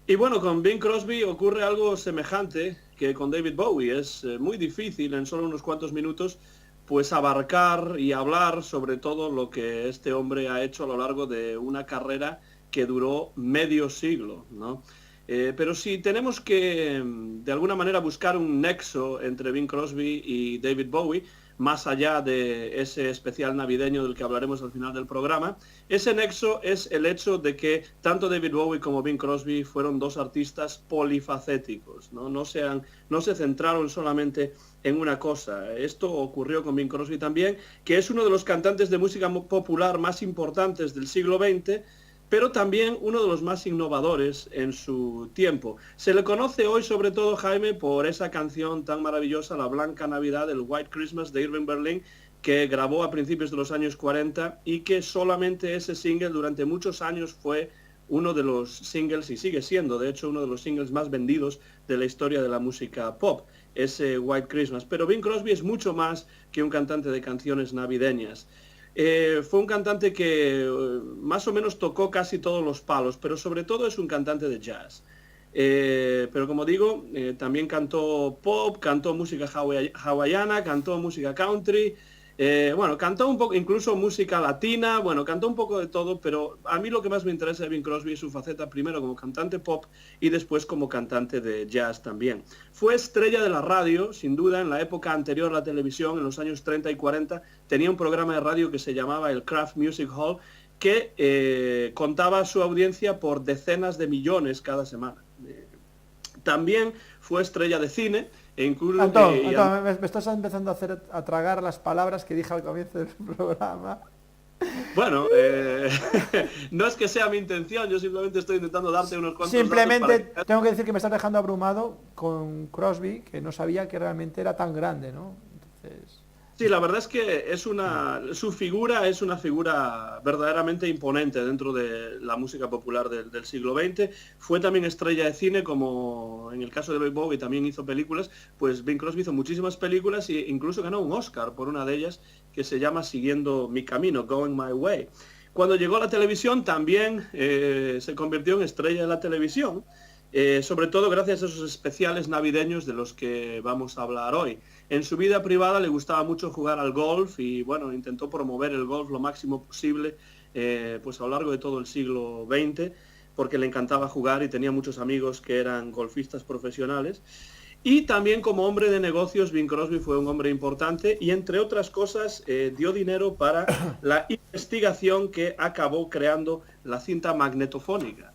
Y bueno, con Bing Crosby ocurre algo semejante que con David Bowie. Es muy difícil en solo unos cuantos minutos pues abarcar y hablar sobre todo lo que este hombre ha hecho a lo largo de una carrera que duró medio siglo, ¿no? Pero si tenemos que de alguna manera buscar un nexo entre Bing Crosby y David Bowie, más allá de ese especial navideño del que hablaremos al final del programa, ese nexo es el hecho de que tanto David Bowie como Bing Crosby fueron dos artistas polifacéticos, ¿no? No se centraron solamente en una cosa. Esto ocurrió con Bing Crosby también, que es uno de los cantantes de música popular más importantes del siglo XX, pero también uno de los más innovadores en su tiempo. Se le conoce hoy sobre todo, Jaime, por esa canción tan maravillosa, La Blanca Navidad, el White Christmas de Irving Berlin, que grabó a principios de los años 40 y que solamente ese single durante muchos años fue uno de los singles, y sigue siendo de hecho uno de los singles más vendidos de la historia de la música pop, ese White Christmas. Pero Bing Crosby es mucho más que un cantante de canciones navideñas. Fue un cantante que más o menos tocó casi todos los palos, pero sobre todo es un cantante de jazz. Pero como digo, también cantó pop, cantó música hawaiana, cantó música country, bueno, cantó un poco, incluso música latina, bueno, cantó un poco de todo, pero a mí lo que más me interesa de Bing Crosby es su faceta primero como cantante pop y después como cantante de jazz también. Fue estrella de la radio, sin duda, en la época anterior a la televisión, en los años 30 y 40, tenía un programa de radio que se llamaba el Kraft Music Hall, que contaba a su audiencia por decenas de millones cada semana. También fue estrella de cine, e incluso... Antón, me estás empezando a tragar las palabras que dije al comienzo del programa. Bueno, no es que sea mi intención, yo simplemente estoy intentando darte unos cuantos datos Simplemente para... tengo que decir que me estás dejando abrumado con Crosby, que no sabía que realmente era tan grande, ¿no? Entonces... Sí, la verdad es que su figura es una figura verdaderamente imponente dentro de la música popular del siglo XX. Fue también estrella de cine, como en el caso de David Bowie también hizo películas, pues Bing Crosby hizo muchísimas películas e incluso ganó un Oscar por una de ellas que se llama Siguiendo mi camino, Going My Way. Cuando llegó a la televisión también se convirtió en estrella de la televisión, sobre todo gracias a esos especiales navideños de los que vamos a hablar hoy. En su vida privada le gustaba mucho jugar al golf y bueno, intentó promover el golf lo máximo posible pues a lo largo de todo el siglo XX, porque le encantaba jugar y tenía muchos amigos que eran golfistas profesionales. Y también como hombre de negocios, Bing Crosby fue un hombre importante y entre otras cosas dio dinero para la investigación que acabó creando la cinta magnetofónica.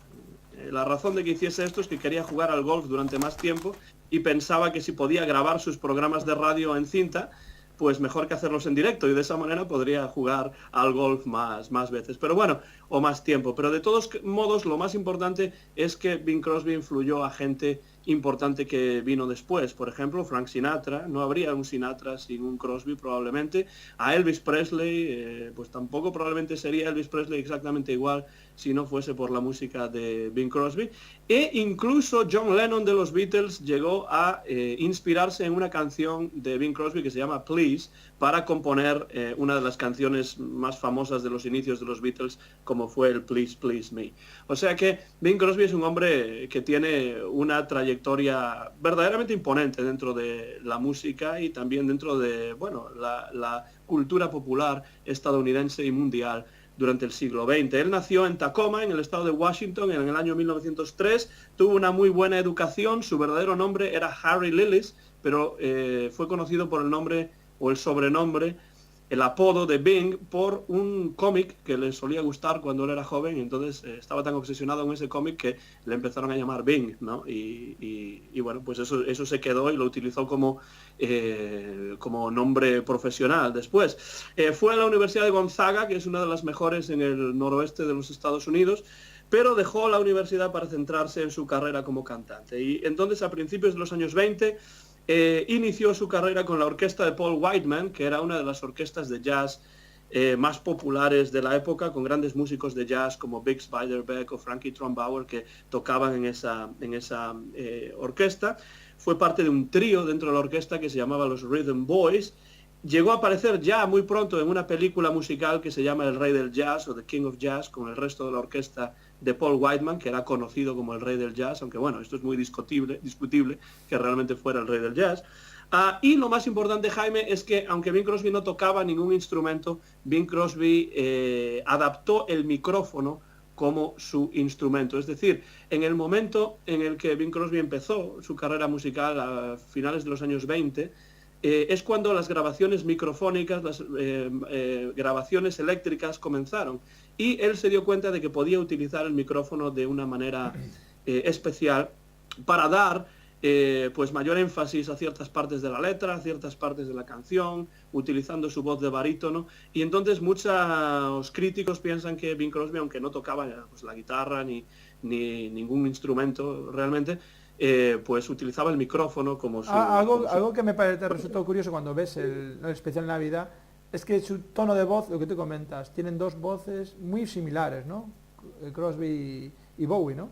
La razón de que hiciese esto es que quería jugar al golf durante más tiempo y pensaba que si podía grabar sus programas de radio en cinta, pues mejor que hacerlos en directo y de esa manera podría jugar al golf más veces. Pero bueno, o más tiempo. Pero de todos modos, lo más importante es que Bing Crosby influyó a gente importante que vino después. Por ejemplo, Frank Sinatra. No habría un Sinatra sin un Crosby probablemente. A Elvis Presley, pues tampoco probablemente sería Elvis Presley exactamente igual si no fuese por la música de Bing Crosby. E incluso John Lennon de los Beatles llegó a inspirarse en una canción de Bing Crosby que se llama Please para componer una de las canciones más famosas de los inicios de los Beatles, como fue el Please Please Me. O sea que Bing Crosby es un hombre que tiene una trayectoria verdaderamente imponente dentro de la música y también dentro de, bueno, la cultura popular estadounidense y mundial durante el siglo XX. Él nació en Tacoma, en el estado de Washington, en el año 1903, tuvo una muy buena educación, su verdadero nombre era Harry Lillis, pero fue conocido por el nombre o el sobrenombre, el apodo de Bing, por un cómic que le solía gustar cuando él era joven, y entonces estaba tan obsesionado con ese cómic que le empezaron a llamar Bing, ¿no? Y bueno, pues eso se quedó y lo utilizó como nombre profesional después. Fue a la Universidad de Gonzaga, que es una de las mejores en el noroeste de los Estados Unidos, pero dejó la universidad para centrarse en su carrera como cantante. Y entonces, a principios de los años 20, inició su carrera con la orquesta de Paul Whiteman, que era una de las orquestas de jazz más populares de la época, con grandes músicos de jazz como Bix Beiderbecke o Frankie Trombauer que tocaban en esa orquesta. Fue parte de un trío dentro de la orquesta que se llamaba los Rhythm Boys. Llegó a aparecer ya muy pronto en una película musical que se llama El Rey del Jazz o The King of Jazz, con el resto de la orquesta de Paul Whiteman, que era conocido como el rey del jazz, aunque bueno, esto es muy discutible que realmente fuera el rey del jazz. Y lo más importante, Jaime, es que aunque Bing Crosby no tocaba ningún instrumento, Bing Crosby adaptó el micrófono como su instrumento. Es decir, en el momento en el que Bing Crosby empezó su carrera musical a finales de los años 20, es cuando las grabaciones microfónicas, las grabaciones eléctricas comenzaron. Y él se dio cuenta de que podía utilizar el micrófono de una manera especial para dar pues mayor énfasis a ciertas partes de la letra, a ciertas partes de la canción, utilizando su voz de barítono. Y entonces muchos críticos piensan que Bing Crosby, aunque no tocaba pues, la guitarra ni ningún instrumento realmente, pues utilizaba el micrófono como su... Algo que me parece, resultó curioso cuando ves el especial Navidad, es que su tono de voz, lo que tú comentas, tienen dos voces muy similares, ¿no? Crosby y Bowie, ¿no?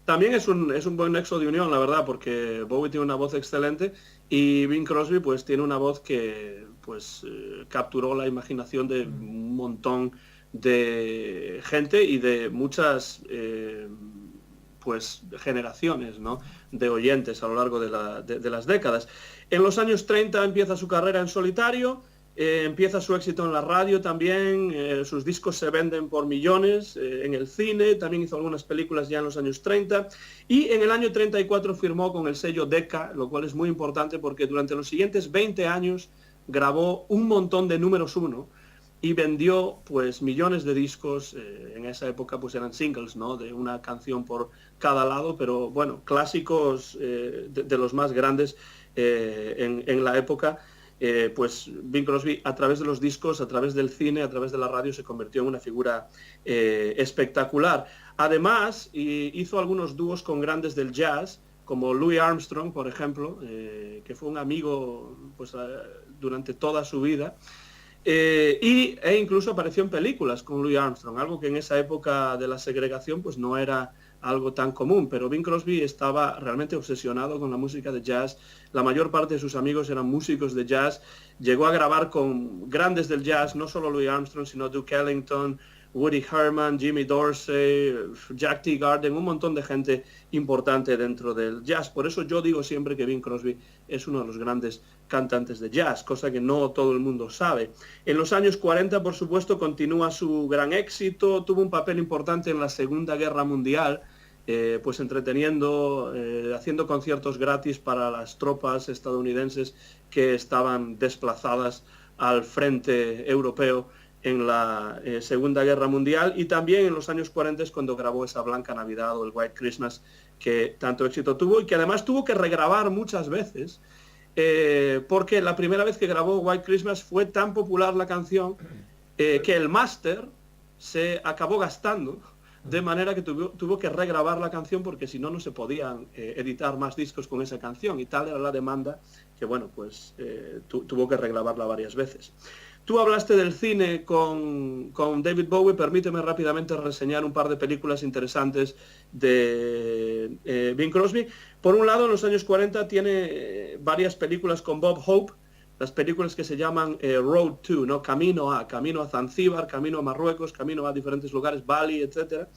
También es un buen nexo de unión, la verdad, porque Bowie tiene una voz excelente y Bing Crosby pues tiene una voz que pues capturó la imaginación de un montón de gente y de muchas pues generaciones, ¿no?, de oyentes a lo largo de las décadas. En los años 30 empieza su carrera en solitario. Empieza su éxito en la radio también, sus discos se venden por millones, en el cine, también hizo algunas películas ya en los años 30 y en el año 34 firmó con el sello Decca, lo cual es muy importante porque durante los siguientes 20 años grabó un montón de números uno y vendió pues millones de discos. En esa época pues eran singles, ¿no?, de una canción por cada lado, pero bueno, clásicos de los más grandes en la época. Pues Bing Crosby a través de los discos, a través del cine, a través de la radio se convirtió en una figura espectacular. Además hizo algunos dúos con grandes del jazz, como Louis Armstrong, por ejemplo, que fue un amigo pues, durante toda su vida, e incluso apareció en películas con Louis Armstrong, algo que en esa época de la segregación pues no era algo tan común, pero Bing Crosby estaba realmente obsesionado con la música de jazz. La mayor parte de sus amigos eran músicos de jazz. Llegó a grabar con grandes del jazz, no solo Louis Armstrong, sino Duke Ellington, Woody Herman, Jimmy Dorsey, Jack Teagarden, un montón de gente importante dentro del jazz. Por eso yo digo siempre que Bing Crosby es uno de los grandes cantantes de jazz, cosa que no todo el mundo sabe. En los años 40, por supuesto, continúa su gran éxito, tuvo un papel importante en la Segunda Guerra Mundial, pues entreteniendo, haciendo conciertos gratis para las tropas estadounidenses que estaban desplazadas al frente europeo en la Segunda Guerra Mundial, y también en los años 40 es cuando grabó esa Blanca Navidad o el White Christmas que tanto éxito tuvo y que además tuvo que regrabar muchas veces, porque la primera vez que grabó White Christmas fue tan popular la canción que el máster se acabó gastando, de manera que tuvo que regrabar la canción porque si no, no se podían editar más discos con esa canción, y tal era la demanda que, bueno, pues tuvo que regrabarla varias veces. Tú hablaste del cine con David Bowie, permíteme rápidamente reseñar un par de películas interesantes de Bing Crosby. Por un lado, en los años 40 tiene varias películas con Bob Hope, las películas que se llaman Road to, ¿no?, camino a Zanzíbar, camino a Marruecos, camino a diferentes lugares, Bali, etc.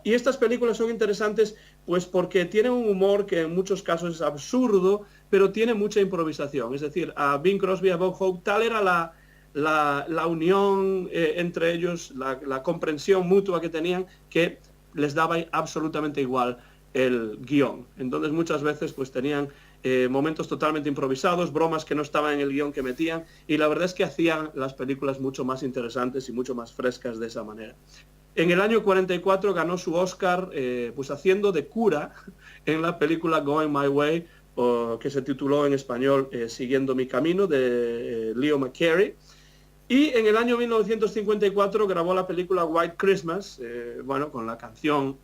Y estas películas son interesantes pues porque tienen un humor que en muchos casos es absurdo, pero tiene mucha improvisación. Es decir, a Bing Crosby y a Bob Hope tal era la unión entre ellos, la comprensión mutua que tenían, que les daba absolutamente igual el guión. Entonces muchas veces pues tenían momentos totalmente improvisados, bromas que no estaban en el guión que metían, y la verdad es que hacían las películas mucho más interesantes y mucho más frescas de esa manera. En el año 44 ganó su Oscar pues haciendo de cura en la película Going My Way, que se tituló en español Siguiendo mi camino, de Leo McCarey. Y en el año 1954 grabó la película White Christmas, bueno, con la canción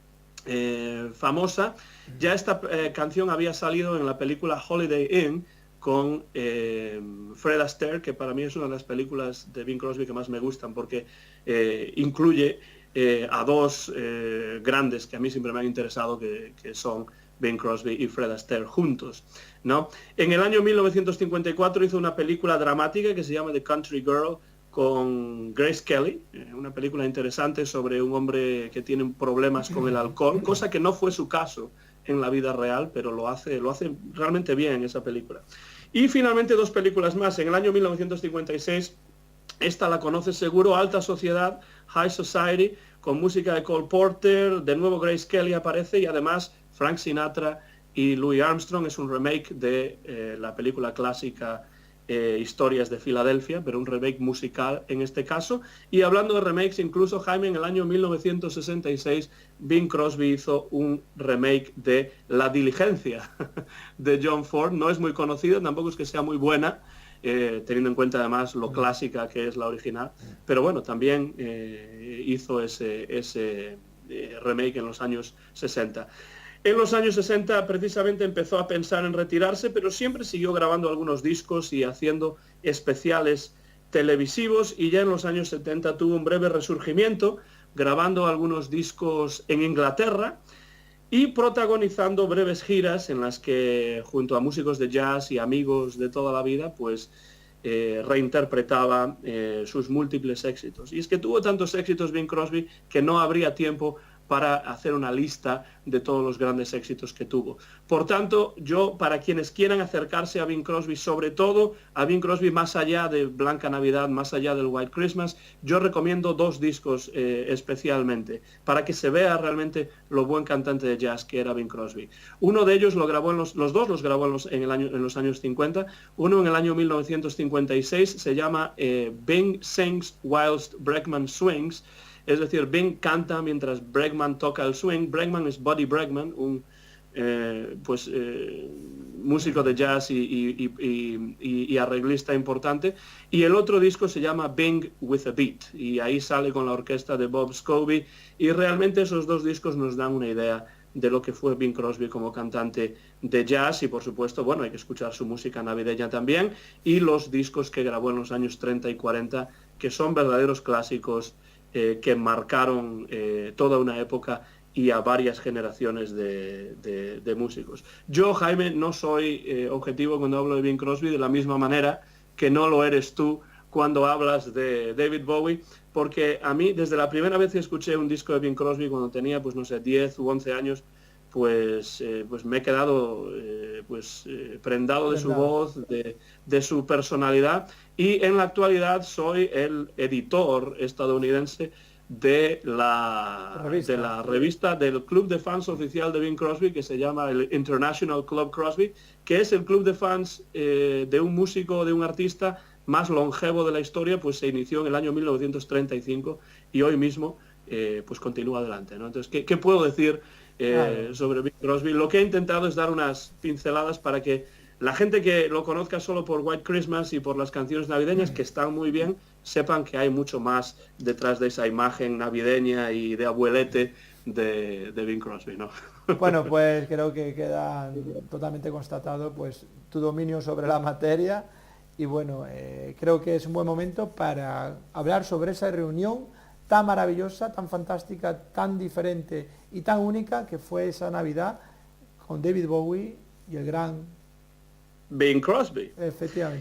famosa. Ya esta canción había salido en la película Holiday Inn con Fred Astaire, que para mí es una de las películas de Bing Crosby que más me gustan, porque incluye a dos grandes que a mí siempre me han interesado, que son Bing Crosby y Fred Astaire juntos, ¿no? En el año 1954 hizo una película dramática que se llama The Country Girl, con Grace Kelly, una película interesante sobre un hombre que tiene problemas con el alcohol, cosa que no fue su caso en la vida real, pero lo hace realmente bien esa película. Y finalmente 2 películas más. En el año 1956, esta la conoces seguro, Alta Sociedad, High Society, con música de Cole Porter, de nuevo Grace Kelly aparece y además Frank Sinatra y Louis Armstrong. Es un remake de la película clásica Historias de Filadelfia, pero un remake musical en este caso. Y hablando de remakes, incluso Jaime, en el año 1966, Bing Crosby hizo un remake de La Diligencia de John Ford. No es muy conocida, tampoco es que sea muy buena, teniendo en cuenta además lo clásica que es la original, pero bueno, también hizo ese remake en los años 60. En los años 60 precisamente empezó a pensar en retirarse, pero siempre siguió grabando algunos discos y haciendo especiales televisivos, y ya en los años 70 tuvo un breve resurgimiento, grabando algunos discos en Inglaterra y protagonizando breves giras en las que, junto a músicos de jazz y amigos de toda la vida, pues reinterpretaba sus múltiples éxitos. Y es que tuvo tantos éxitos Bing Crosby que no habría tiempo para hacer una lista de todos los grandes éxitos que tuvo. Por tanto, yo, para quienes quieran acercarse a Bing Crosby, sobre todo a Bing Crosby más allá de Blanca Navidad, más allá del White Christmas, yo recomiendo 2 discos especialmente, para que se vea realmente lo buen cantante de jazz que era Bing Crosby. Uno de ellos lo grabó los dos los grabó en los años 50, uno en el año 1956, se llama Bing Sings Whilst Bregman Swings. Es decir, Bing canta mientras Bregman toca el swing. Bregman es Buddy Bregman, un músico de jazz y arreglista importante. Y el otro disco se llama Bing with a Beat, y ahí sale con la orquesta de Bob Scobie, y realmente esos 2 discos nos dan una idea de lo que fue Bing Crosby como cantante de jazz. Y por supuesto, bueno, hay que escuchar su música navideña también, y los discos que grabó en los años 30 y 40, que son verdaderos clásicos que marcaron toda una época y a varias generaciones de músicos. Yo, Jaime, no soy objetivo cuando hablo de Bing Crosby, de la misma manera que no lo eres tú cuando hablas de David Bowie, porque a mí, desde la primera vez que escuché un disco de Bing Crosby, cuando tenía, pues no sé, 10 u 11 años, pues me he quedado prendado de su voz, de su personalidad, y en la actualidad soy el editor estadounidense de la revista del club de fans oficial de Bing Crosby, que se llama el International Club Crosby, que es el club de fans de un músico, de un artista más longevo de la historia. Pues se inició en el año 1935 y hoy mismo pues continúa adelante, ¿no? Entonces, ¿qué puedo decir sobre Bing Crosby? Lo que he intentado es dar unas pinceladas para que la gente que lo conozca solo por White Christmas y por las canciones navideñas, que están muy bien, sepan que hay mucho más detrás de esa imagen navideña y de abuelete de Bing Crosby, ¿no? Bueno, pues creo que queda totalmente constatado pues tu dominio sobre la materia, y bueno, creo que es un buen momento para hablar sobre esa reunión tan maravillosa, tan fantástica, tan diferente y tan única que fue esa Navidad con David Bowie y el gran Bing Crosby. Efectivamente.